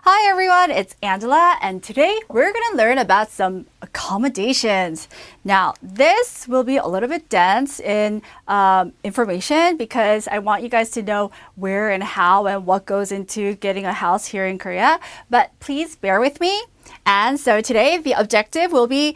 Hi everyone, it's Angela, and today we're going to learn about some accommodations. Now, this will be a little bit dense in information because I want you guys to know where and how and what goes into getting a house here in Korea, but please bear with me. And so today the objective will be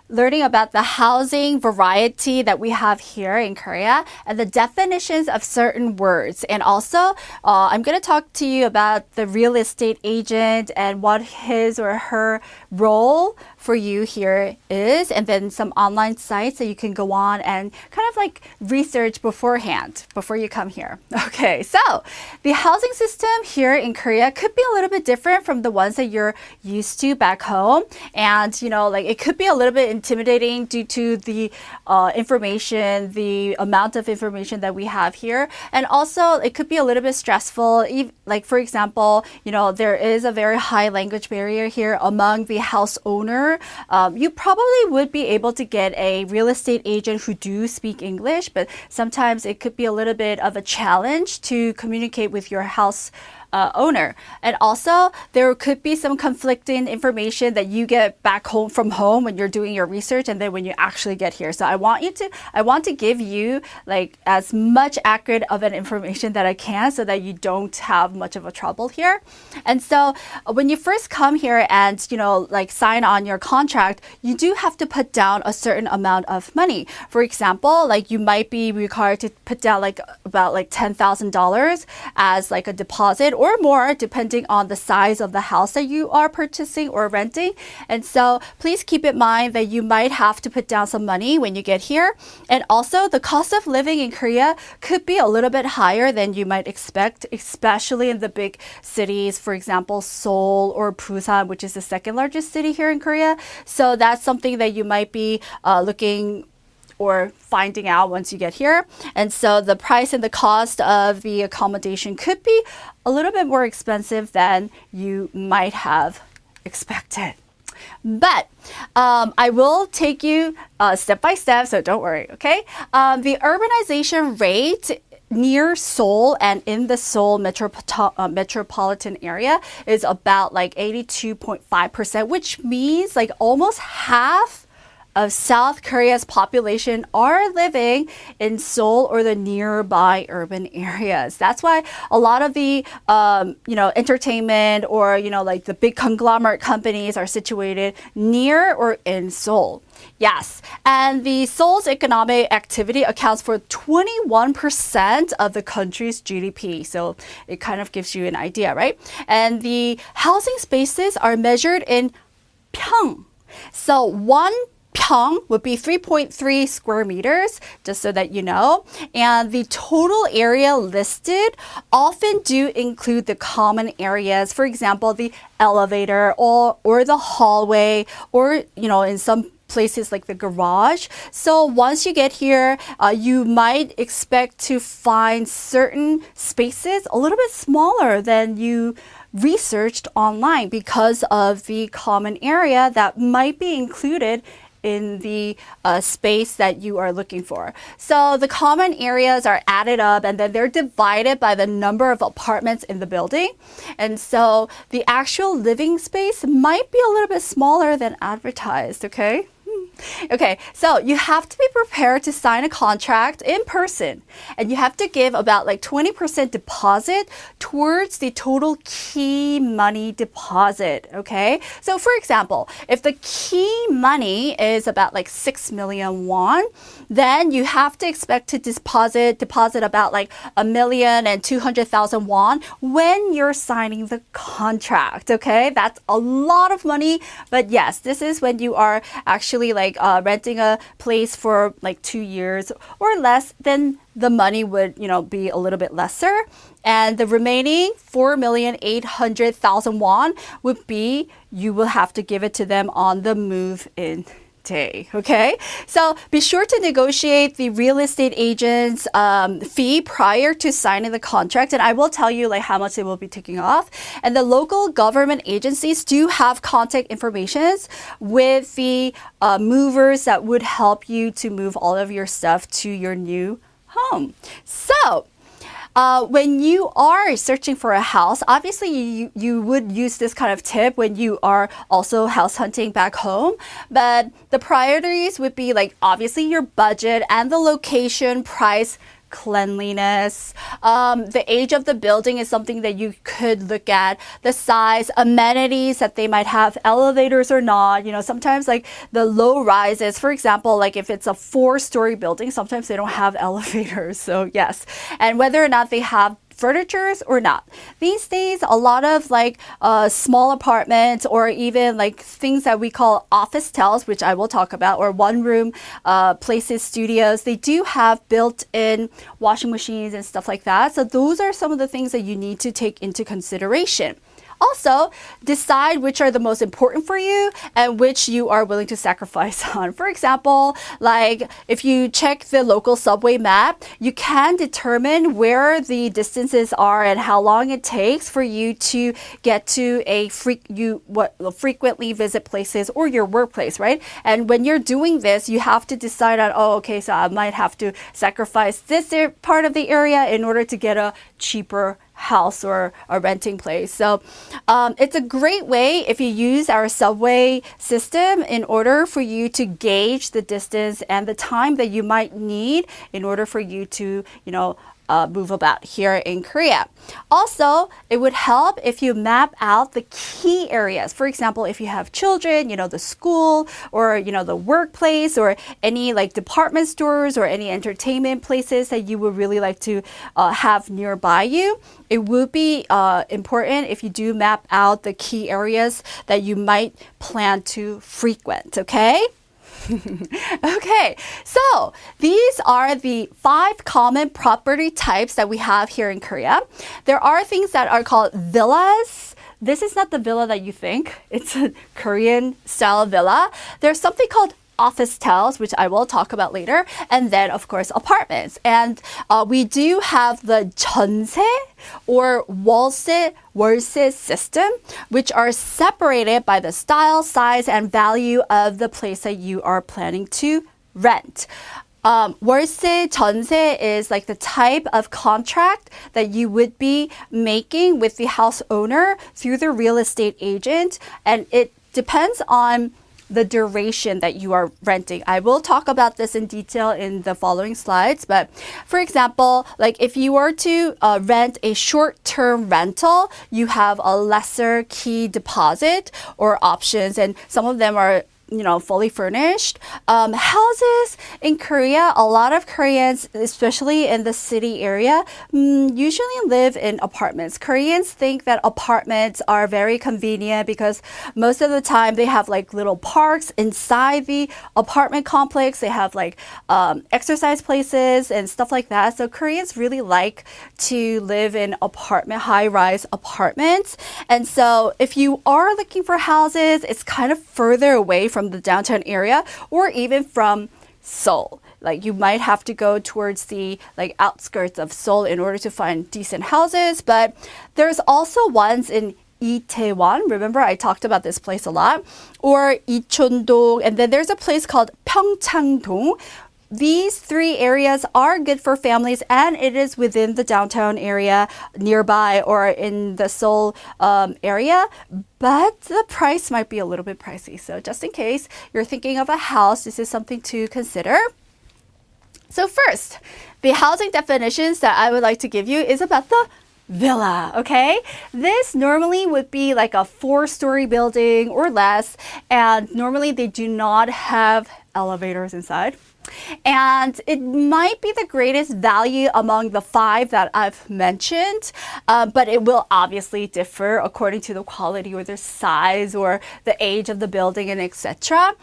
learning about the housing variety that we have here in Korea and the definitions of certain words. And also, I'm going to talk to you about the real estate agent and what his or her role for you here is, and then some online sites that you can go on and kind of like research beforehand before you come here. Okay, so the housing system here in Korea could be a little bit different from the ones that you're used to back home. And, like it could be a little bit intimidating due to the information, the amount of information that we have here. And also it could be a little bit stressful. Like for example, there is a very high language barrier here among the house owner. You probably would be able to get a real estate agent who do speak English, but sometimes it could be a little bit of a challenge to communicate with your house owner. And also, there could be some conflicting information that you get back home from home when you're doing your research and then when you actually get here. So I want to give you like as much accurate of an information that I can so that you don't have much of a trouble here. And so when you first come here and, like sign on your contract, you do have to put down a certain amount of money. For example, like you might be required to put down like about like $10,000 as like a deposit or more, depending on the size of the house that you are purchasing or renting. And so please keep in mind that you might have to put down some money when you get here. And also the cost of living in Korea could be a little bit higher than you might expect, especially in the big cities, for example, Seoul or Busan, which is the second largest city here in Korea. So that's something that you might be looking or finding out once you get here. And so the price and the cost of the accommodation could be a little bit more expensive than you might have expected. But I will take you step by step, so don't worry, okay? The urbanization rate near Seoul and in the Seoul metropolitan area is about like 82.5%, which means like almost half of South Korea's population are living in Seoul or the nearby urban areas. That's why a lot of the, entertainment or, like the big conglomerate companies are situated near or in Seoul. Yes, and the Seoul's economic activity accounts for 21% of the country's GDP. So it kind of gives you an idea, right? And the housing spaces are measured in 평. So one 평 would be 3.3 square meters, just so that you know. And the total area listed often do include the common areas, for example, the elevator or the hallway, or, in some places like the garage. So once you get here, you might expect to find certain spaces a little bit smaller than you researched online because of the common area that might be included in the space that you are looking for. So the common areas are added up and then they're divided by the number of apartments in the building. And so the actual living space might be a little bit smaller than advertised, okay? Okay, so you have to be prepared to sign a contract in person, and you have to give about like 20% deposit towards the total key money deposit, okay? So for example, if the key money is about like 6 million won, then you have to expect to deposit about like 1,200,000 won when you're signing the contract, okay? That's a lot of money, but yes, this is when you are actually like renting a place for like 2 years or less, then the money would, be a little bit lesser. And the remaining 4,800,000 won would be, you will have to give it to them on the move-in day, okay? So be sure to negotiate the real estate agent's fee prior to signing the contract, and I will tell you like how much they will be taking off. And the local government agencies do have contact information with the movers that would help you to move all of your stuff to your new home. So when you are searching for a house, obviously you would use this kind of tip when you are also house hunting back home. But the priorities would be like obviously your budget and the location, price, cleanliness. The age of the building is something that you could look at. The size, amenities that they might have, elevators or not. Sometimes like the low rises, for example, like if it's a 4-story building, sometimes they don't have elevators. So yes. And whether or not they have furnitures or not. These days, a lot of like small apartments or even like things that we call office tels, which I will talk about, or one-room places, studios, they do have built-in washing machines and stuff like that. So those are some of the things that you need to take into consideration. Also, decide which are the most important for you and which you are willing to sacrifice on. For example, like if you check the local subway map, you can determine where the distances are and how long it takes for you to get to frequently visit places or your workplace, right? And when you're doing this, you have to decide on, okay, so I might have to sacrifice this part of the area in order to get a cheaper house or a renting place. So it's a great way if you use our subway system in order for you to gauge the distance and the time that you might need in order for you to, move about here in Korea. Also, it would help if you map out the key areas. For example, if you have children, the school or, the workplace or any like department stores or any entertainment places that you would really like to have nearby you. It would be important if you do map out the key areas that you might plan to frequent, okay? Okay, so these are the 5 common property types that we have here in Korea. There are things that are called villas. This is not the villa that you think. It's a Korean style villa. There's something called office towels, which I will talk about later, and then of course apartments. And we do have the 전세 or 월세 system, which are separated by the style, size, and value of the place that you are planning to rent. 월세, 전세 is like the type of contract that you would be making with the house owner through the real estate agent, and it depends on the duration that you are renting. I will talk about this in detail in the following slides, but for example, like if you were to rent a short-term rental, you have a lesser key deposit or options, and some of them are fully furnished. Houses in Korea, a lot of Koreans, especially in the city area, usually live in apartments. Koreans think that apartments are very convenient because most of the time they have like little parks inside the apartment complex. They have like exercise places and stuff like that. So Koreans really like to live in high-rise apartments. And so if you are looking for houses, it's kind of further away from the downtown area or even from Seoul. Like you might have to go towards the like outskirts of Seoul in order to find decent houses, but there's also ones in Itaewon. Remember, I talked about this place a lot. Or Icheon-dong, and then there's a place called Pyeongchang-dong. These 3 areas are good for families, and it is within the downtown area nearby or in the Seoul area, but the price might be a little bit pricey. So just in case you're thinking of a house, this is something to consider. So first, the housing definitions that I would like to give you is about the villa, okay? This normally would be like a 4-story building or less, and normally they do not have elevators inside. And it might be the greatest value among the 5 that I've mentioned, but it will obviously differ according to the quality or the size or the age of the building and etc.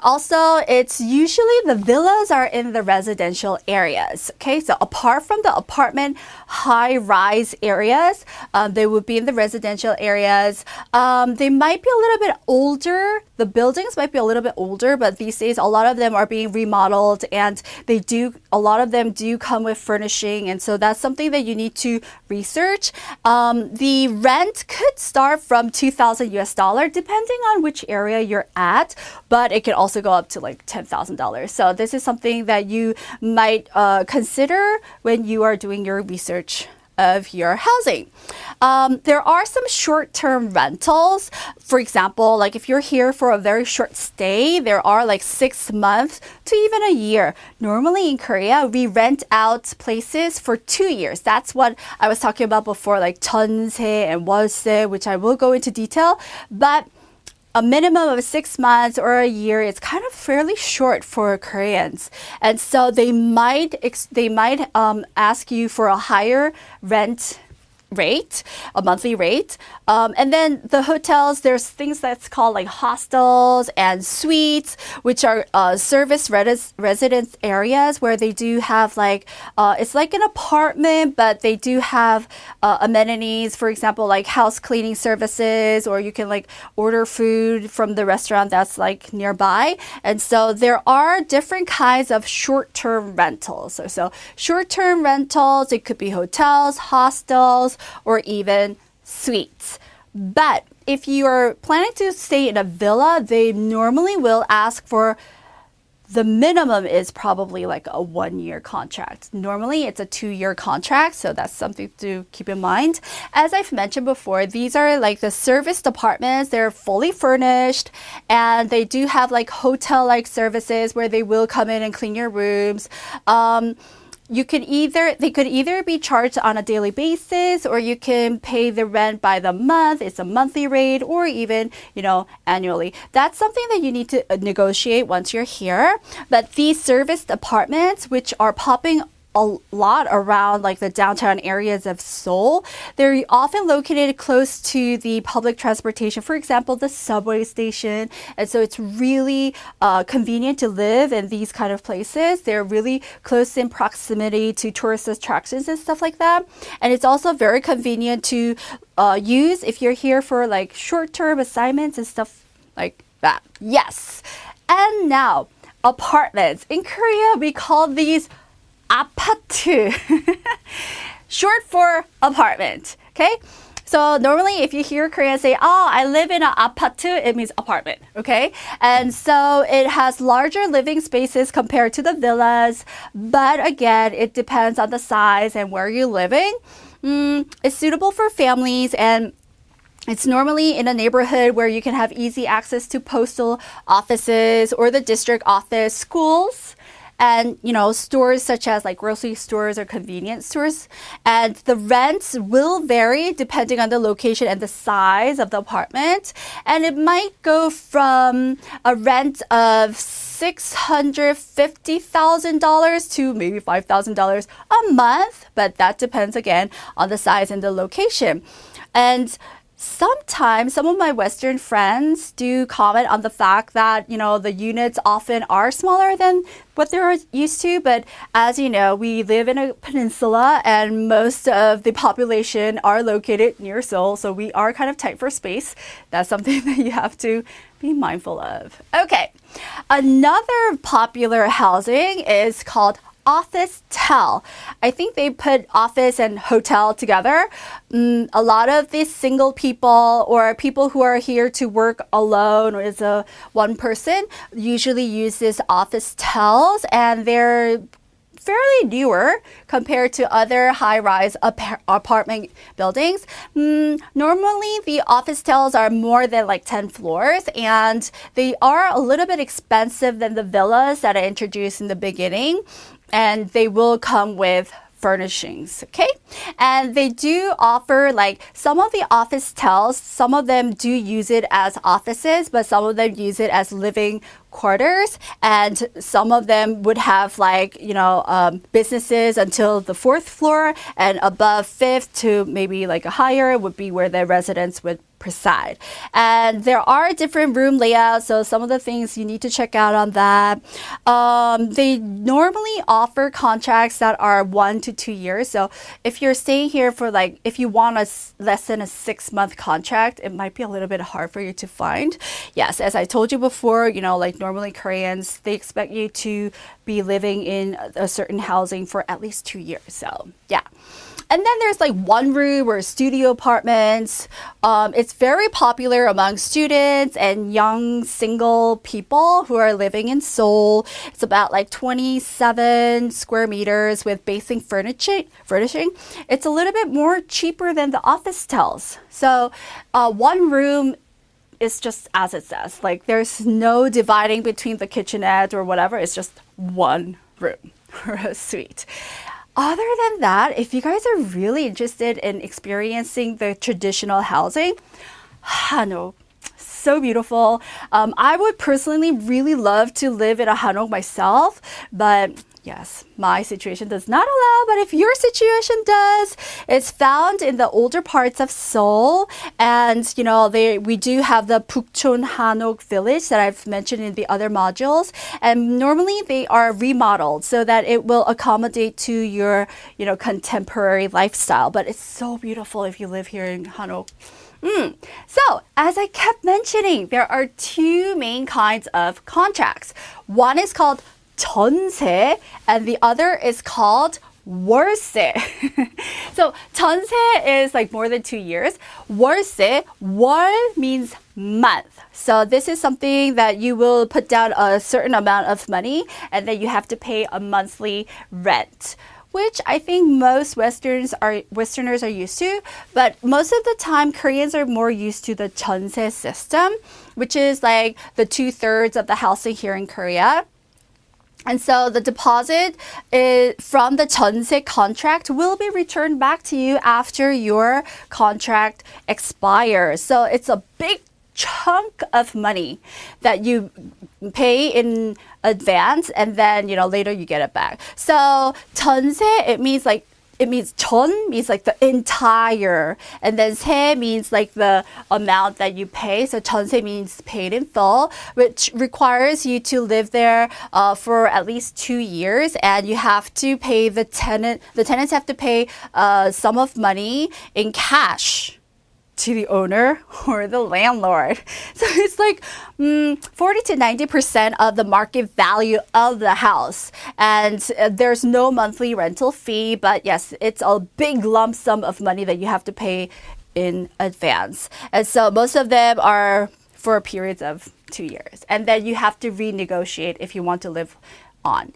Also, it's usually the villas are in the residential areas. Okay, so apart from the apartment high-rise areas, they would be in the residential areas. They might be a little bit older. The buildings might be a little bit older, but these days a lot of them are being remodeled, and a lot of them do come with furnishing, and so that's something that you need to research. The rent could start from $2,000 depending on which area you're at, but it can also go up to like $10,000. So this is something that you might consider when you are doing your research of your housing. There are some short-term rentals. For example, like if you're here for a very short stay, there are like 6 months to even a year. Normally in Korea, we rent out places for 2 years. That's what I was talking about before, like 전세 and 월세, which I will go into detail. But a minimum of 6 months or a year is kind of fairly short for Koreans. And so they might ask you for a higher rent rate, a monthly rate. And then the hotels, there's things that's called like hostels and suites, which are service residence areas where they do have like, it's like an apartment, but they do have amenities, for example, like house cleaning services, or you can like order food from the restaurant that's like nearby. And so there are different kinds of short-term rentals. So short-term rentals, it could be hotels, hostels, or even suites. But if you are planning to stay in a villa, they normally will ask for the minimum is probably like a 1-year contract. Normally it's a 2-year contract, so that's something to keep in mind. As I've mentioned before, these are like the serviced apartments. They're fully furnished, and they do have like hotel-like services where they will come in and clean your rooms. They could either be charged on a daily basis, or you can pay the rent by the month. It's a monthly rate, or even, annually. That's something that you need to negotiate once you're here. But these serviced apartments, which are popping a lot around like the downtown areas of Seoul, they're often located close to the public transportation, for example, the subway station. And so it's really convenient to live in these kind of places. They're really close in proximity to tourist attractions and stuff like that. And it's also very convenient to use if you're here for like short-term assignments and stuff like that. Yes. And now, apartments. In Korea, we call these 아파트, short for apartment. Okay, so normally if you hear Koreans say, "Oh, I live in an 아파트," it means apartment. Okay, and so it has larger living spaces compared to the villas, but again, it depends on the size and where you're living. It's suitable for families, and it's normally in a neighborhood where you can have easy access to postal offices or the district office, schools, and stores such as like grocery stores or convenience stores. And the rents will vary depending on the location and the size of the apartment. And it might go from a rent of $650,000 to maybe $5,000 a month, but that depends again on the size and the location. And sometimes some of my Western friends do comment on the fact that, the units often are smaller than what they're used to. But as you know, we live in a peninsula and most of the population are located near Seoul. So we are kind of tight for space. That's something that you have to be mindful of. Okay. Another popular housing is called office tel. I think they put office and hotel together. A lot of these single people or people who are here to work alone or as a one person usually use this office tels, and they're fairly newer compared to other high-rise apartment buildings. Normally, the office tels are more than like 10 floors, and they are a little bit expensive than the villas that I introduced in the beginning. And they will come with furnishings, okay? And they do offer like some of the office tels, some of them do use it as offices, but some of them use it as living quarters, and some of them would have like, businesses until the 4th floor, and above 5th to maybe like a higher would be where the residents would preside. And there are different room layouts, so some of the things you need to check out on that. They normally offer contracts that are 1 to 2 years. So if you're staying here for like, if you want less than a 6-month contract, it might be a little bit hard for you to find. Yes, as I told you before, like normally Koreans, they expect you to be living in a certain housing for at least 2 years. So yeah. And then there's like one room or studio apartments. It's very popular among students and young single people who are living in Seoul. It's about like 27 square meters with basic furnishing. It's a little bit more cheaper than the office tells. So one room is just as it says. Like there's no dividing between the kitchenette or whatever. It's just one room or a suite. Other than that, if you guys are really interested in experiencing the traditional housing, Hanok, so beautiful. I would personally really love to live in a Hanok myself, but yes, my situation does not allow, but if your situation does, it's found in the older parts of Seoul. And, you know, we do have the Bukchon Hanok village that I've mentioned in the other modules. And normally they are remodeled so that it will accommodate to your, you know, contemporary lifestyle. But it's so beautiful if you live here in Hanok. So, as I kept mentioning, there are two main kinds of contracts. One is called 전세, and the other is called 월세. So 전세 is like more than 2 years. 월세, 월 means month. So this is something that you will put down a certain amount of money and then you have to pay a monthly rent, which I think most Westerners are used to. But most of the time, Koreans are more used to the 전세 system, which is like the 2/3 of the housing here in Korea. And so the deposit from the 전세 contract will be returned back to you after your contract expires. So it's a big chunk of money that you pay in advance and then, you know, later you get it back. So 전세, it means 전 means like the entire, and then 세 means like the amount that you pay. So 전세 means paid in full, which requires you to live there for at least 2 years, and you have to pay the tenants have to pay a sum of money in cash to the owner or the landlord. So it's like 40 to 90% of the market value of the house. And there's no monthly rental fee, but yes, it's a big lump sum of money that you have to pay in advance. And so most of them are for periods of 2 years. And then you have to renegotiate if you want to live on.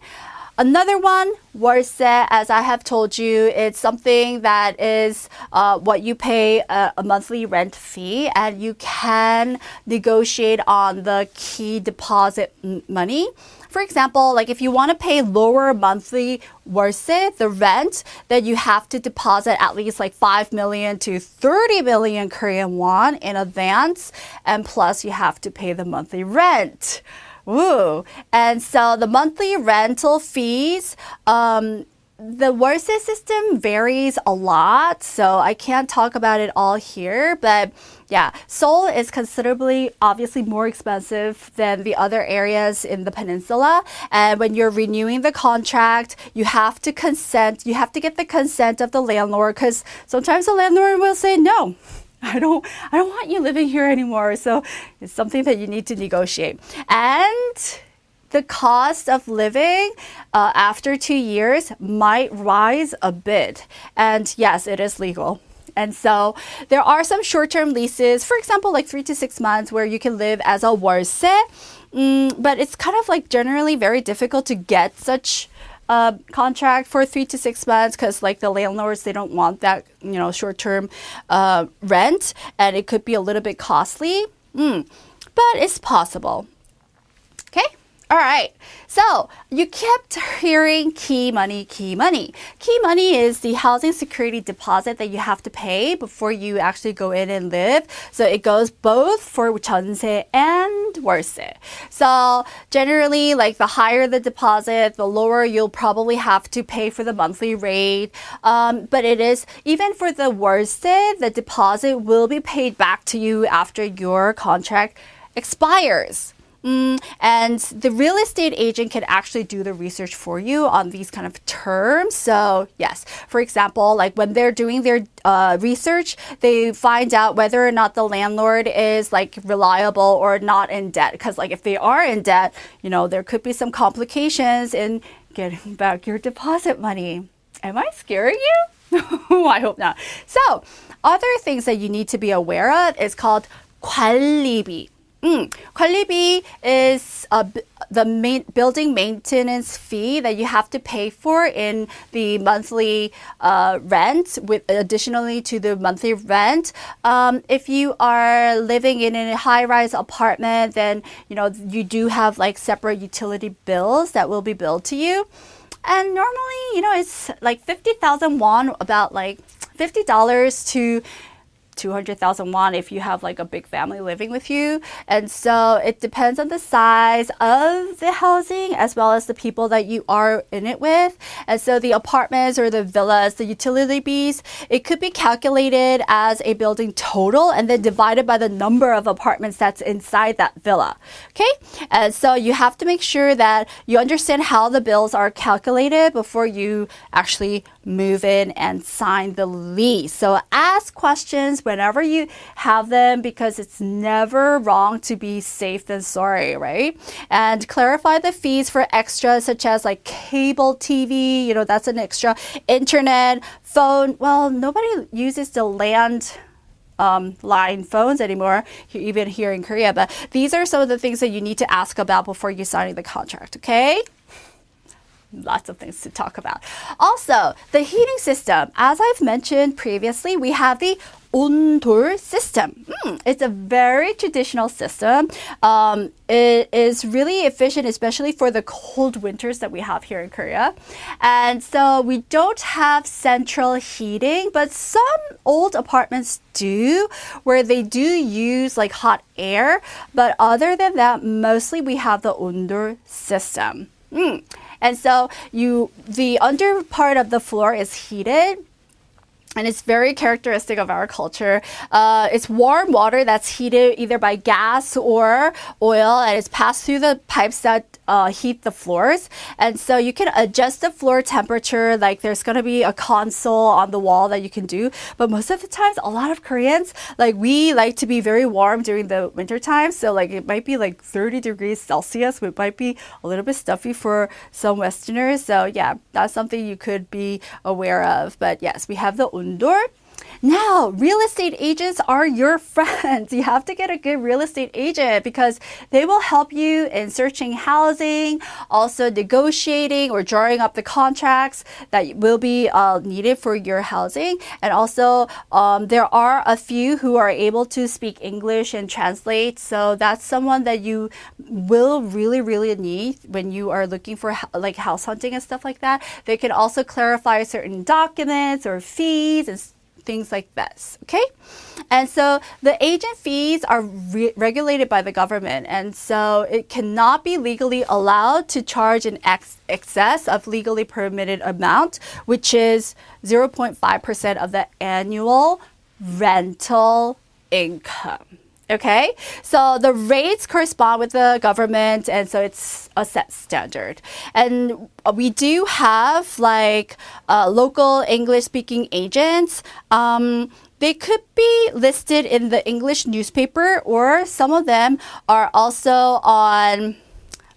Another one, 월세, as I have told you, it's something that is what you pay a monthly rent fee, and you can negotiate on the key deposit money. For example, like if you want to pay lower monthly 월세, the rent, then you have to deposit at least like 5 million to 30 million Korean won in advance, and plus you have to pay the monthly rent. Ooh. And so the monthly rental fees, the 월세 system varies a lot, so I can't talk about it all here, but yeah, Seoul is considerably, obviously more expensive than the other areas in the peninsula. And when you're renewing the contract, you have to get the consent of the landlord, because sometimes the landlord will say, no, I don't want you living here anymore. So it's something that you need to negotiate. And the cost of living after 2 years might rise a bit. And yes, it is legal. And so there are some short-term leases, for example, like 3 to 6 months, where you can live as a 월세. But it's kind of like generally very difficult to get such contract for 3 to 6 months, because like the landlords, they don't want that, you know, short-term rent, and it could be a little bit costly, but it's possible. Okay. All right. So you kept hearing key money, key money. Key money is the housing security deposit that you have to pay before you actually go in and live. So it goes both for 전세 and 월세. So generally, like the higher the deposit, the lower you'll probably have to pay for the monthly rate. But it is, even for the 월세, the deposit will be paid back to you after your contract expires. And the real estate agent can actually do the research for you on these kind of terms. So yes, for example, like when they're doing their research, they find out whether or not the landlord is like reliable or not in debt. Because like if they are in debt, you know, there could be some complications in getting back your deposit money. Am I scaring you? I hope not. So, other things that you need to be aware of is called 관리비. 관리비 is the building maintenance fee that you have to pay for in the monthly rent, with additionally to the monthly rent. If you are living in a high-rise apartment, then you do have like separate utility bills that will be billed to you. And normally, it's like 50,000 won, about like $50 to 200,000 won if you have like a big family living with you. And so it depends on the size of the housing as well as the people that you are in it with. And so the apartments or the villas, the utility fees, it could be calculated as a building total and then divided by the number of apartments that's inside that villa. Okay? And so you have to make sure that you understand how the bills are calculated before you actually move in and sign the lease. So ask questions whenever you have them, because it's never wrong to be safe than sorry, right? And clarify the fees for extras such as like cable TV, that's an extra. Internet, phone. Well, nobody uses the land line phones anymore, even here in Korea. But these are some of the things that you need to ask about before you signing the contract, okay? Lots of things to talk about. Also, the heating system. As I've mentioned previously, we have the 온돌 system. It's a very traditional system. It is really efficient, especially for the cold winters that we have here in Korea. And so we don't have central heating, but some old apartments do, where they do use like hot air. But other than that, mostly we have the 온돌 system. And so the under part of the floor is heated. And it's very characteristic of our culture. It's warm water that's heated either by gas or oil, and it's passed through the pipes that heat the floors. And so you can adjust the floor temperature, like there's going to be a console on the wall that you can do. But most of the times, a lot of Koreans, like we like to be very warm during the winter time. So like it might be like 30 degrees Celsius, which might be a little bit stuffy for some Westerners. So yeah, that's something you could be aware of. But yes, we have the 온돌. Now, real estate agents are your friends. You have to get a good real estate agent because they will help you in searching housing, also negotiating or drawing up the contracts that will be needed for your housing. And also, there are a few who are able to speak English and translate. So that's someone that you will really, really need when you are looking for like house hunting and stuff like that. They can also clarify certain documents or fees and things like this, okay? And so the agent fees are regulated by the government, and so it cannot be legally allowed to charge an excess of legally permitted amount, which is 0.5% of the annual rental income. Okay, so the rates correspond with the government, and so it's a set standard. And we do have like local English-speaking agents. They could be listed in the English newspaper, or some of them are also on,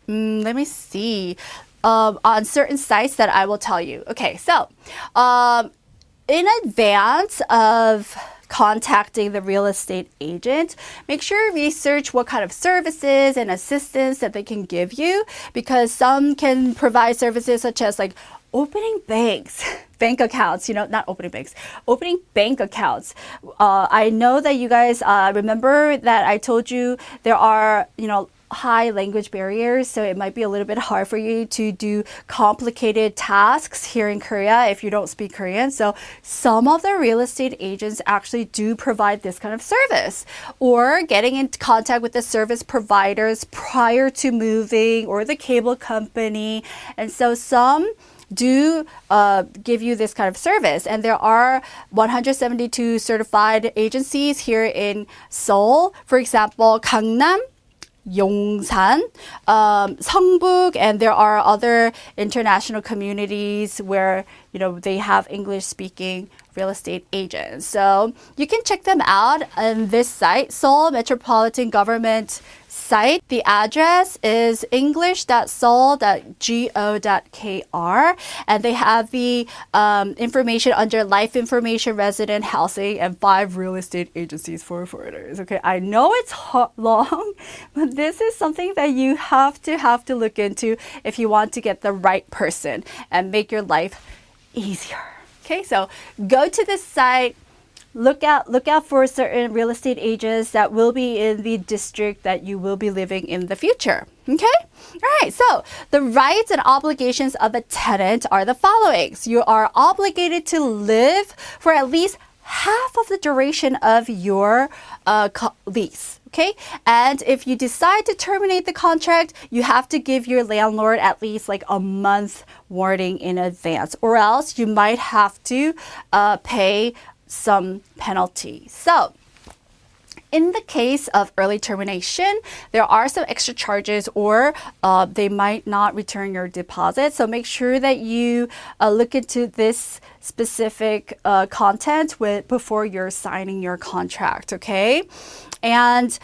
let me see, on certain sites that I will tell you. Okay, so in advance of contacting the real estate agent, make sure you research what kind of services and assistance that they can give you, because some can provide services such as like opening bank accounts, not opening banks, opening bank accounts. I know that you guys remember that I told you there are, high language barriers, so it might be a little bit hard for you to do complicated tasks here in Korea if you don't speak Korean. So some of the real estate agents actually do provide this kind of service, or getting in contact with the service providers prior to moving, or the cable company. And so some do give you this kind of service. And there are 172 certified agencies here in Seoul. For example, Gangnam, Yongsan, Seongbuk, and there are other international communities where, they have English-speaking real estate agents. So you can check them out on this site, Seoul Metropolitan Government site. The address is english.seoul.go.kr, and they have the information under life information, resident housing, and 5 real estate agencies for foreigners. Okay, I know it's long, but this is something that you have to look into if you want to get the right person and make your life easier. Okay, so go to this site. Look out for certain real estate agents that will be in the district that you will be living in the future. Okay? All right, so the rights and obligations of a tenant are the following. So you are obligated to live for at least half of the duration of your lease. Okay? And if you decide to terminate the contract, you have to give your landlord at least like a month warning in advance, or else you might have to pay some penalty. So, in the case of early termination, there are some extra charges, or they might not return your deposit. So make sure that you look into this specific content before you're signing your contract, okay? And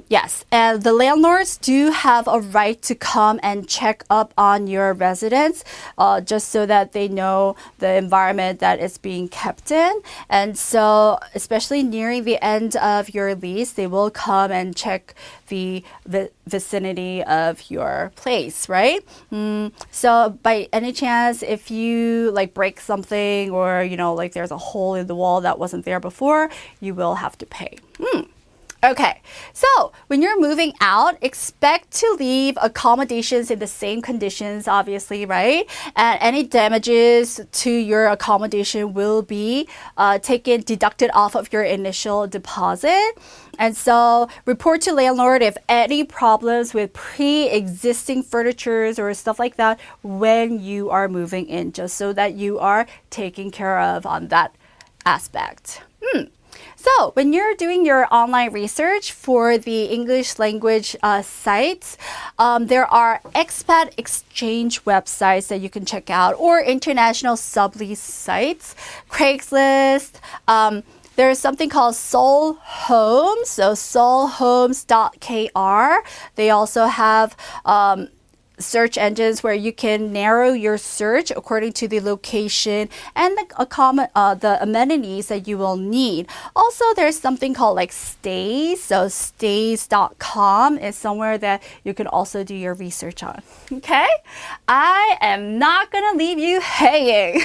yes, and the landlords do have a right to come and check up on your residence just so that they know the environment that it's being kept in. And so, especially nearing the end of your lease, they will come and check the vicinity of your place, right? So by any chance, if you like break something, or like there's a hole in the wall that wasn't there before, you will have to pay. Okay, so when you're moving out, expect to leave accommodations in the same conditions, obviously, right? And any damages to your accommodation will be deducted off of your initial deposit. And so report to landlord if any problems with pre-existing furnitures or stuff like that when you are moving in, just so that you are taken care of on that aspect. So when you're doing your online research for the English language sites, there are expat exchange websites that you can check out, or international sublease sites, Craigslist. There's something called Seoul Homes, so seoulhomes.kr. They also have search engines where you can narrow your search according to the location and the amenities that you will need. Also, there's something called like Stays. So stays.com is somewhere that you can also do your research on. Okay? I am not going to leave you hanging.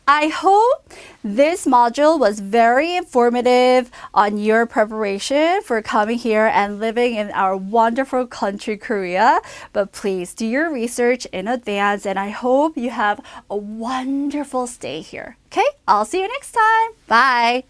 I hope this module was very informative on your preparation for coming here and living in our wonderful country, Korea. But please do your research in advance, and I hope you have a wonderful stay here. Okay? I'll see you next time. Bye.